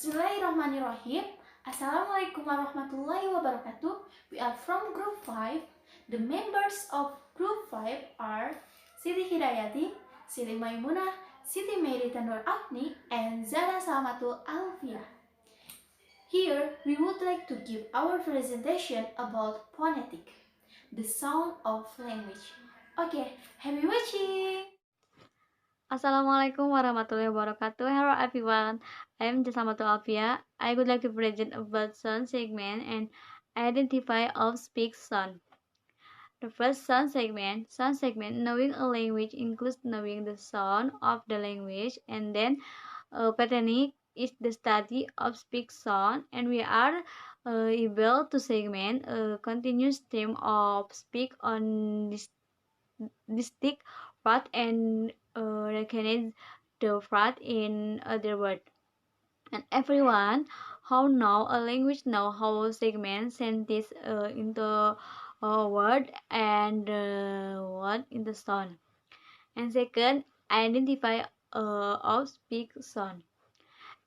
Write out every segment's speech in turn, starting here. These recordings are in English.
Bismillahirrahmanirrahim. Assalamualaikum warahmatullahi wabarakatuh. We are from Group 5. The members of Group 5 are Siti Hidayati, Siti Maimunah, Siti Mary Tanur Afni, and Zara Salamatul Alfia. Here, we would like to give our presentation about phonetic, the sound of language. Okay, happy watching! Assalamualaikum warahmatullahi wabarakatuh. Hello everyone, I am Jasamatul Alfia. I would like to present about sound segment and identify of speak sound. The first sound segment, knowing a language includes knowing the sound of the language, and then Phonetic is the study of speak sound, and we are able to segment a continuous stream of speak on distinct part and recognize the part in other word. And everyone how know a language know how segment sentence into a word and word in the sound. And second, identify of speak sound.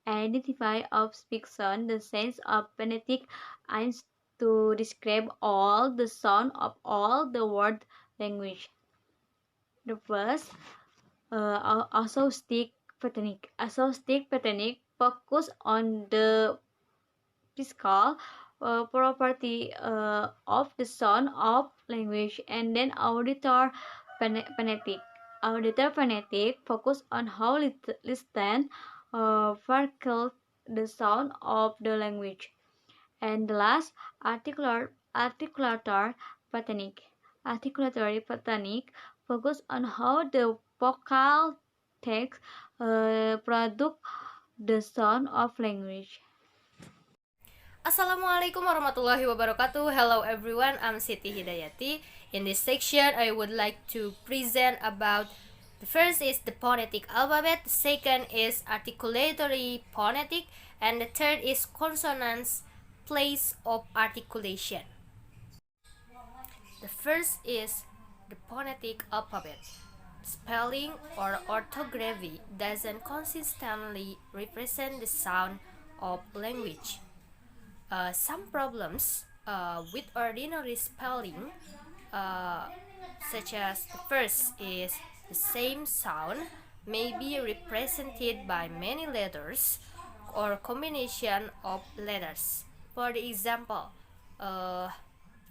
Identify of speak sound, the sense of phonetic aims to describe all the sound of all the word language. The first, acoustic phonetic. Acoustic phonetic focus on the physical property of the sound of language, and then auditor phonetic. Auditor phonetic focus on how listen vertical the sound of the language. And the last, articulator phonetic. Articulatory phonetic focus on how the vocal text produce the sound of language. Assalamualaikum warahmatullahi wabarakatuh. Hello everyone, I'm Siti Hidayati. In this section, I would like to present about the first is the phonetic alphabet, the second is articulatory phonetic, and the third is consonants place of articulation. The first is the phonetic alphabet. Spelling or orthography doesn't consistently represent the sound of language. Some problems with ordinary spelling, such as the first is the same sound may be represented by many letters or combination of letters. For the example,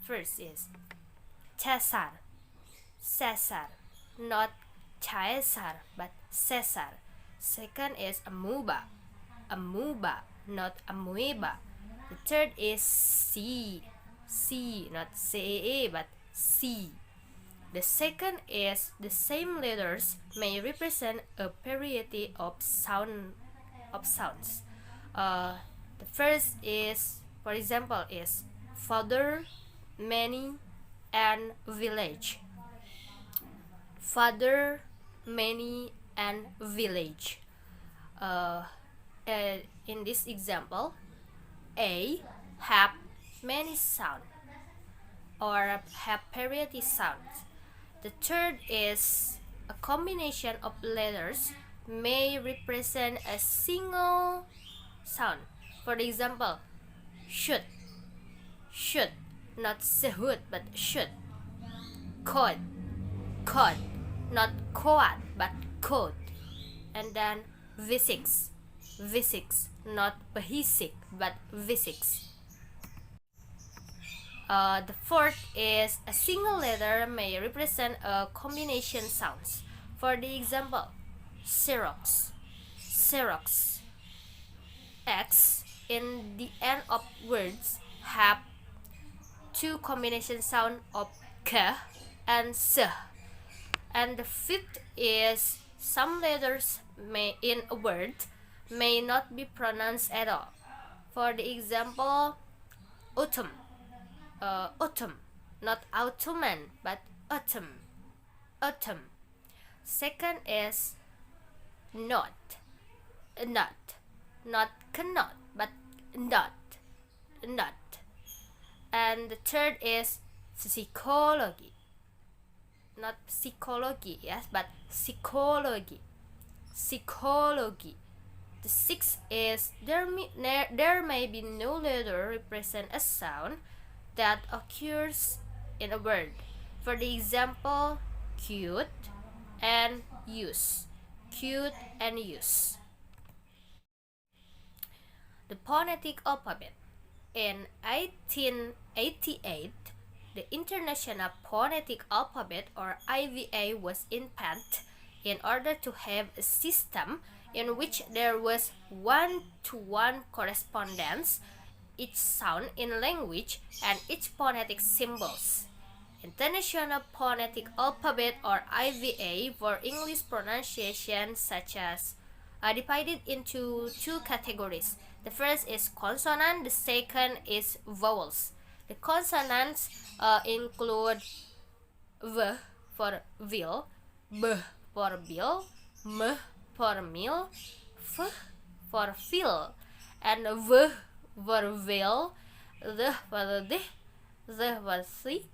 first is Cesar, Cesar, not Caesar but Cesar. Second is amoeba, amoeba, not amoeba. The third is C, not CAA but C. The second is the same letters may represent a variety of sounds. The first is, for example, is father, many, and village. Father, many, and village. In this example, A have many sounds or have variety sounds. The third is a combination of letters may represent a single sound. For example, should, not should but should. Could, not coat but coat. And then V6, not basic but V6. The fourth is a single letter may represent a combination sounds. For the example, Xerox, X in the end of words have two combination sound of K and S. And the fifth is some letters may in a word may not be pronounced at all. For the example, autumn, not autumn but autumn. Second is not cannot but not. And the third is psychology, not psychology, yes, but psychology. The sixth is there may be no letter represent a sound that occurs in a word. For the example, cute and use. Cute and use. The phonetic alphabet. In 1888, the International Phonetic Alphabet or IVA was invented in order to have a system in which there was one-to-one correspondence each sound in language and each phonetic symbols. International Phonetic Alphabet or IVA for English pronunciation such as divided into two categories. The first is consonant, the second is vowels. The consonants include V for will, B for bill, M for meal, F for feel, and V for veil, D for D, Z for see,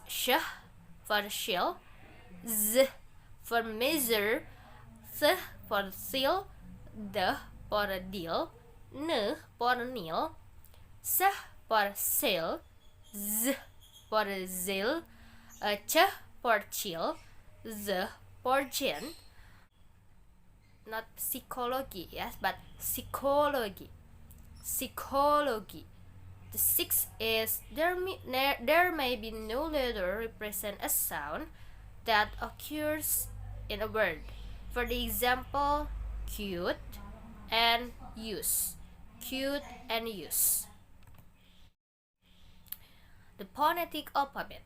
Sh for shell, Z for measure, Th for seal, D for deal, N for kneel, S for sail, Z for zeal, Ch for chill, Z for gen. Not psychology, yes, but psychology. Psychology. The sixth is there may be no letter represent a sound that occurs in a word. For the example, cute and use. Cute and use. The phonetic alphabet.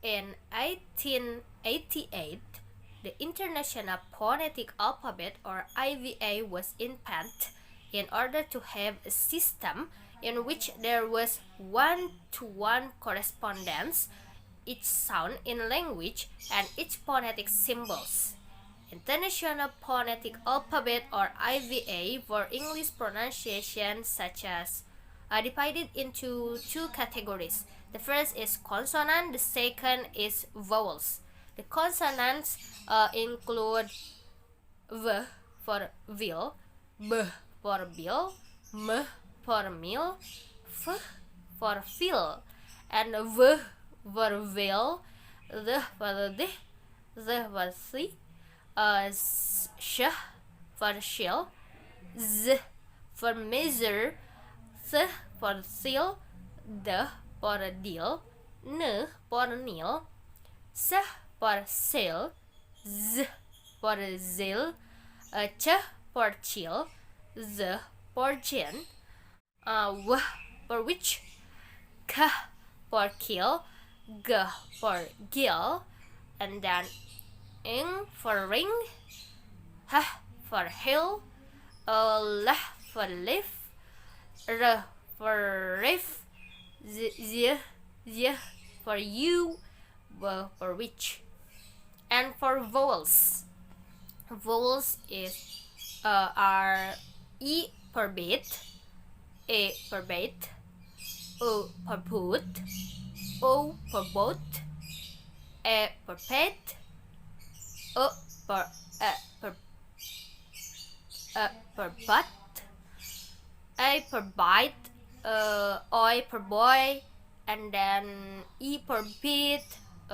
In 1888, the International Phonetic Alphabet or IVA was invented in order to have a system in which there was one-to-one correspondence each sound in language and each phonetic symbols. International Phonetic Alphabet or IVA for English pronunciation such as divided into two categories. The first is consonant, the second is vowels. The consonants include V for will, B for bill, M for meal, F for feel, and V for veil, D for D, Z for see, Sh for shell, Z for measure, Th for seal, D for deal, N for kneel, S for sail, Z for zeal, Ch for chill, Z for gen, W for which, K for kill, G for gill, and then ing for ring, H for hill, L for leaf, R for reef, Z for you, W for which. And for vowels, vowels are E for bit, A for bait, O for boot, O for boat, E for pet, O for butt, A for bite, O for boy, and then E for beat, E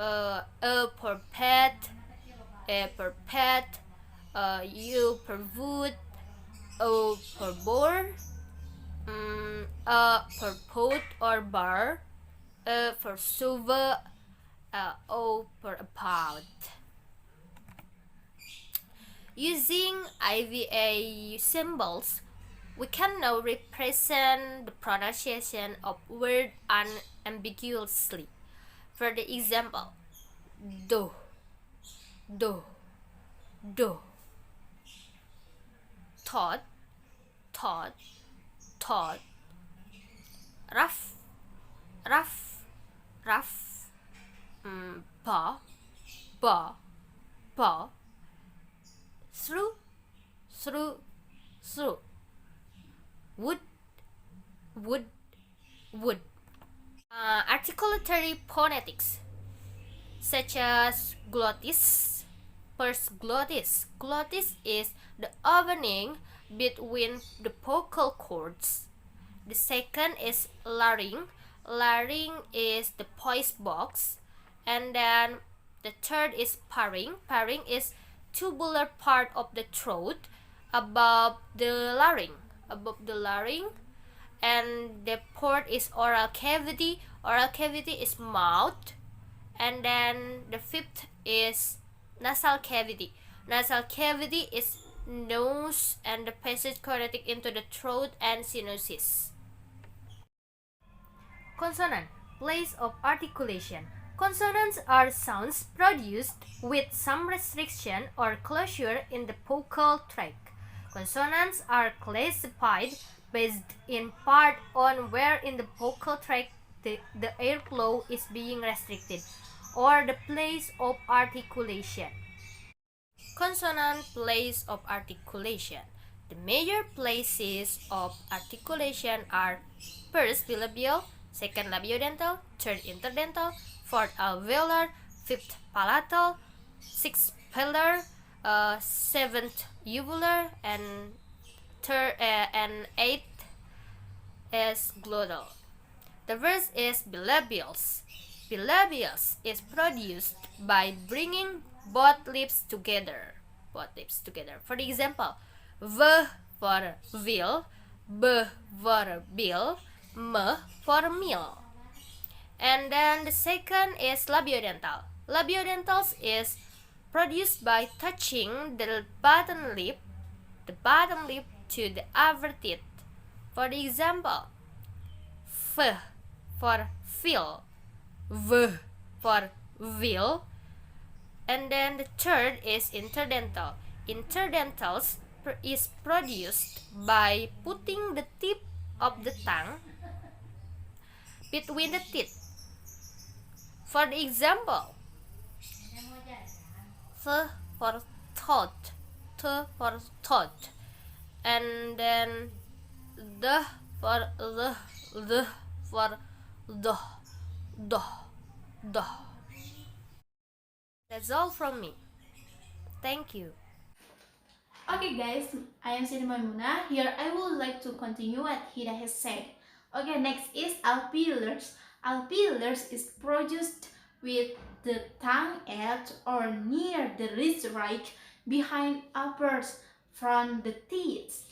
for pet, E for pet, U for wood, O for board, A for pot or bar, E for silver, O for about. Using IVA symbols, we can now represent the pronunciation of word unambiguously. For the example, do, do, do, thought, thought, thought, rough, rough, rough, paw, paw, paw, through, through, through, wood, wood, wood. Articulatory phonetics such as glottis. First, glottis. Glottis is the opening between the vocal cords. The second is larynx. Larynx is the voice box. And then the third is pharynx. Pharynx is tubular part of the throat above the larynx. Above the larynx. And the fourth is oral cavity. Oral cavity is mouth. And then the fifth is nasal cavity. Nasal cavity is nose and the passage connecting into the throat and sinuses. Consonant, place of articulation. Consonants are sounds produced with some restriction or closure in the vocal tract. Consonants are classified based in part on where in the vocal tract the airflow is being restricted or the place of articulation. Consonant place of articulation. The major places of articulation are first bilabial, second labiodental, third interdental, fourth alveolar, fifth palatal, sixth velar, seventh uvular, and eighth is glottal. The first is bilabials. Bilabials is produced by bringing both lips together. Both lips together. For example, v for will, b for bill, m for meal. And then the second is labiodental. Labiodentals is produced by touching the bottom lip to the upper teeth. For example, f for feel, v for will, and then the third is interdental. Interdentals is produced by putting the tip of the tongue between the teeth. For example, th for thought, t for thought, and then the for the for the. That's all from me. Thank you. Okay guys, I am Siti Maimuna. Here I would like to continue what Hida has said. Okay, next is alveolars. Alveolars is produced with the tongue at or near the ridge right behind uppers from the teeth,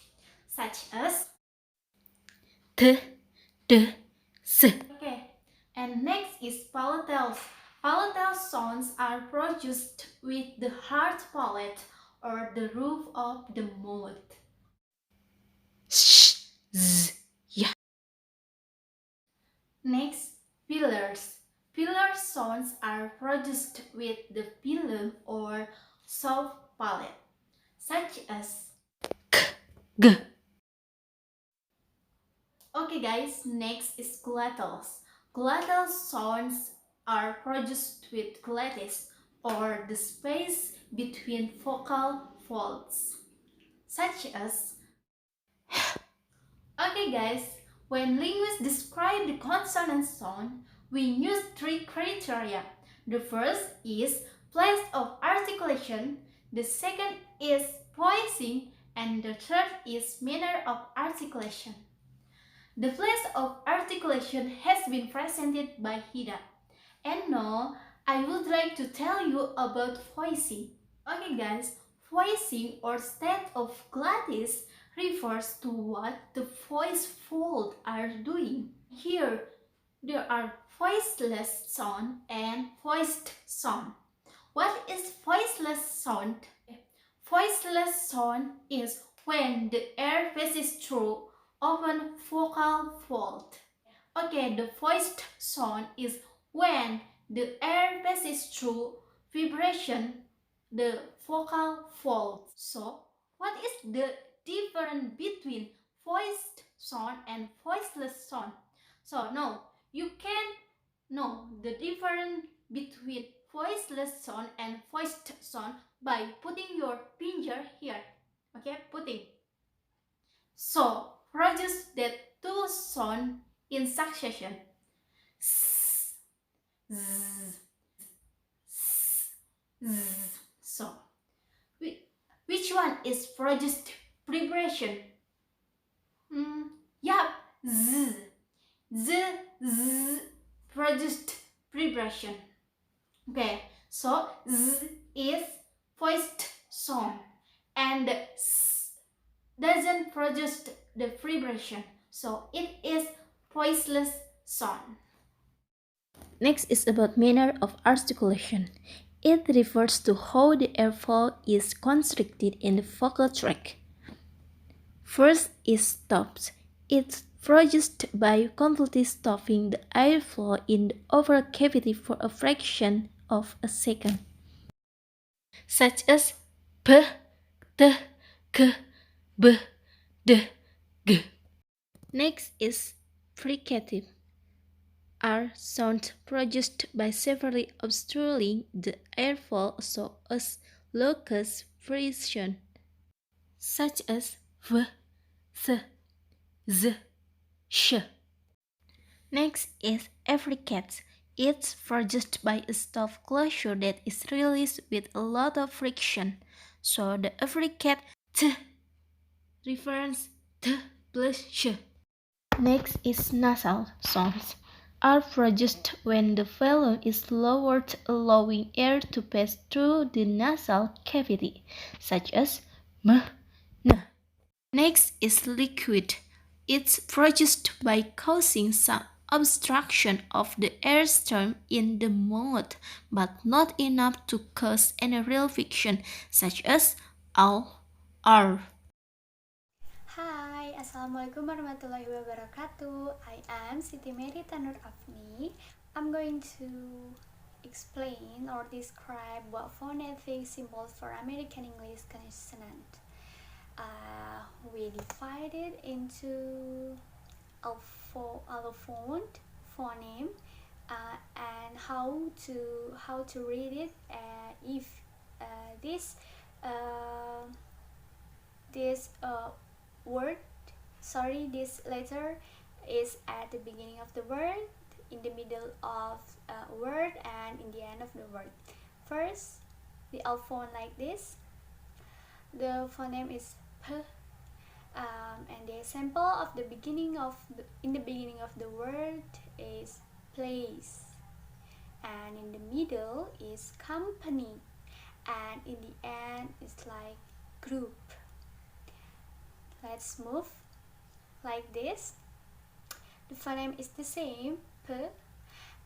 such as t, d, s. Okay, and next is palatals. Palatal sounds are produced with the hard palate or the roof of the mouth. Sh, z, ya. Next, pillars. Pillar sounds are produced with the pilum or soft palate, such as k, g. Okay guys, next is glottals. Glottal sounds are produced with glottis or the space between vocal folds, such as. Okay guys, when linguists describe the consonant sound, we use three criteria. The first is place of articulation, the second is voicing, and the third is manner of articulation. The place of articulation has been presented by Hida. And now, I would like to tell you about voicing. Okay guys, voicing or state of glottis refers to what the voice folds are doing. Here, there are voiceless sound and voiced sound. What is voiceless sound? Voiceless sound is when the air passes through open vocal fold. Okay, the voiced sound is when the air passes through vibration the vocal folds. So, what is the difference between voiced sound and voiceless sound? So, no, you can know the difference between voiceless sound and voiced sound by putting your finger here. Okay, putting. So, produce the two sound in succession. S, z, s, z. So, which one is produced Preparation. Yup. Z. Z. Produced preparation. Okay, so Z is voiced sound and S doesn't produce the vibration, so it is voiceless sound. Next is about manner of articulation. It refers to how the airflow is constricted in the vocal tract. First is stops. It's produced by completely stopping the airflow in the oral cavity for a fraction of a second, such as p, t, k, b, d, g. Next is fricative. Are sounds produced by severely obstructing the airflow so as locus friction, such as v, s, z, sh. Next is affricate. It's produced by a stop closure that is released with a lot of friction. So the affricate t refers t plus sh. Next is nasal sounds. Are produced when the volume is lowered, allowing air to pass through the nasal cavity, such as m, n. Next is liquid. It's produced by causing some obstruction of the airstream in the mouth, but not enough to cause any real friction, such as ow, r. Hai, Assalamualaikum warahmatullahi wabarakatuh. I am Siti Mary Tanur Afni. I'm going to explain or describe what phonetic symbols for American English consonant. We divide it into allophone, phoneme, and how to read it. If this this letter is at the beginning of the word, in the middle of a word, and in the end of the word. First, the allophone like this. The phoneme is p, and the example of the beginning of in the beginning of the word is place, and in the middle is company, and in the end is like group. Let's move like this. The phoneme is the same, p,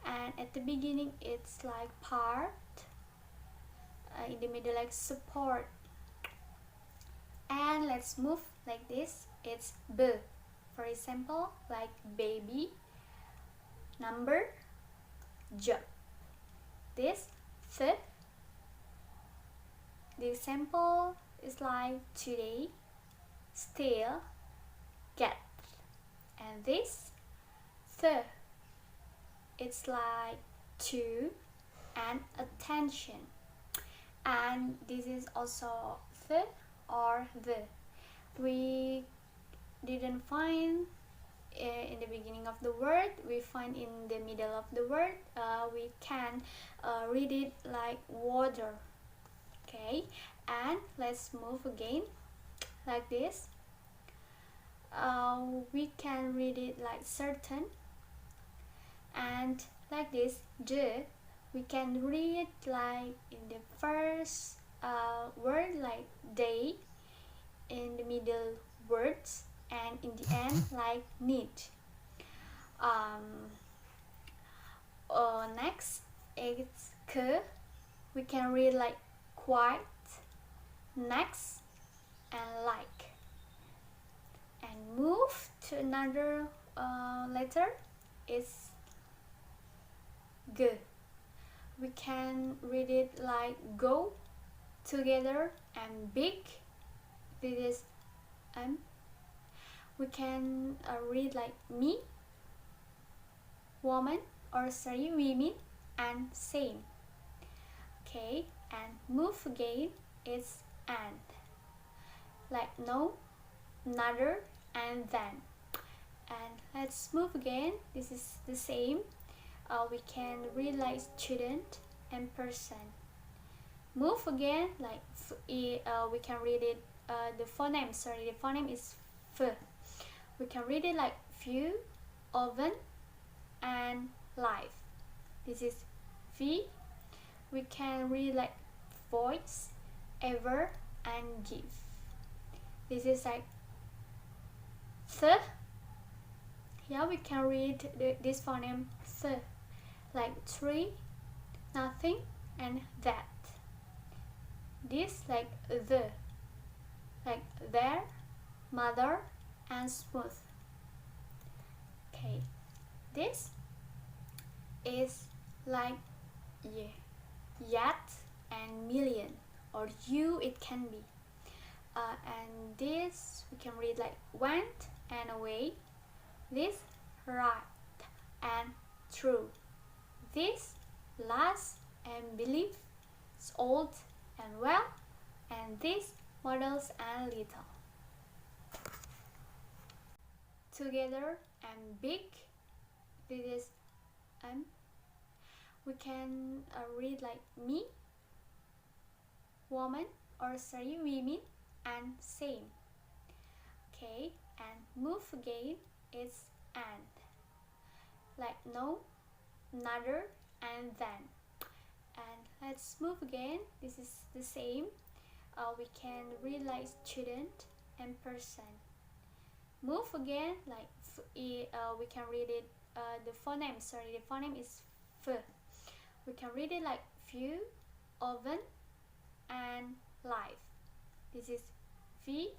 and at the beginning it's like part, in the middle like support. And let's move like this. It's b. For example, like baby, number, job. This th. The example is like today, still, get. And this th. It's like to and attention. And this is also th or the. We didn't find in the beginning of the word, we find in the middle of the word. We can read it like water. Okay, and let's move again like this. We can read it like certain, and like this, the. We can read like in the first word like day, in the middle words, and in the end like need. Next it's k. We can read like quite, next, and like. And move to another letter is g. We can read it like go, together, and big. This is we can read like me, woman, or sorry, women, and same. Okay, and move again is and, like no, another, and then. And let's move again. This is the same. We can read like student and person. Move again, like we can read it the phoneme. Sorry, the phoneme is f. We can read it like few, often, and life. This is v. We can read like voice, ever, and give. This is like th. Here we can read this phoneme th, like tree, nothing, and that. This like the, like there, mother, and smooth. Okay, this is like yeah, yet and million, or you it can be. And this we can read like went and away. This right and true. This last and believe, old and well, and this models and little. Together and big. This is we can read like me, woman, or sorry, women, and same. Okay, and move again is and, like no, neither, and then. And let's move again. This is the same. We can read like student and person. Move again like we can read it the phoneme. Sorry, the phoneme is f. We can read it like few, often, and life. This is v.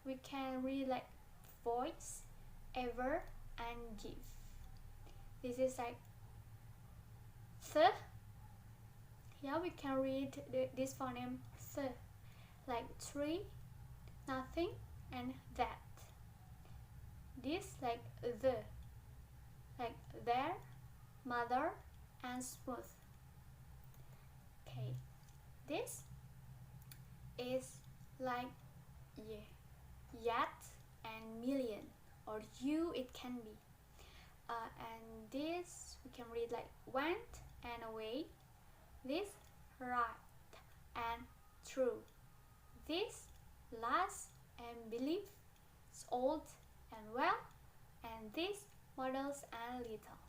We can read like voice, ever, and give. This is like th. Here we can read this phoneme th, like tree, nothing, and that. This like the, like there, mother, and smooth. Okay, this is like yeah, yet and million, or you it can be. And this we can read like went and away. This right and true. This last and believe, old and well, and this models and little.